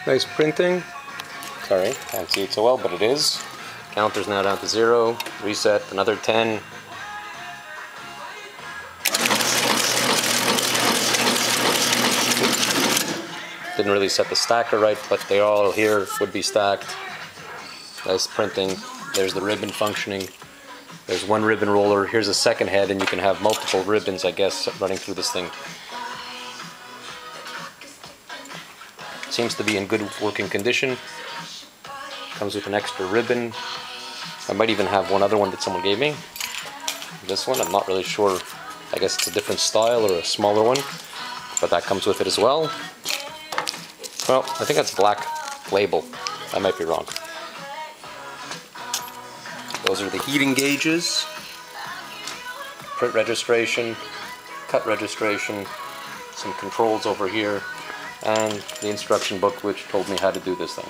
Nice printing. Sorry, can't see it so well, but it is. Counter's now down to 0. Reset, another 10. Didn't really set the stacker right, but they all here would be stacked. Nice printing. There's the ribbon functioning. There's one ribbon roller. Here's a second head, and you can have multiple ribbons, I guess, running through this thing. Seems to be in good working condition. Comes with an extra ribbon. I might even have one other one that someone gave me. This one, I'm not really sure. I guess it's a different style or a smaller one, but that comes with it as well. Well, I think that's black label. I might be wrong. Those are the heating gauges, print registration, cut registration, some controls over here, and the instruction book which told me how to do this thing.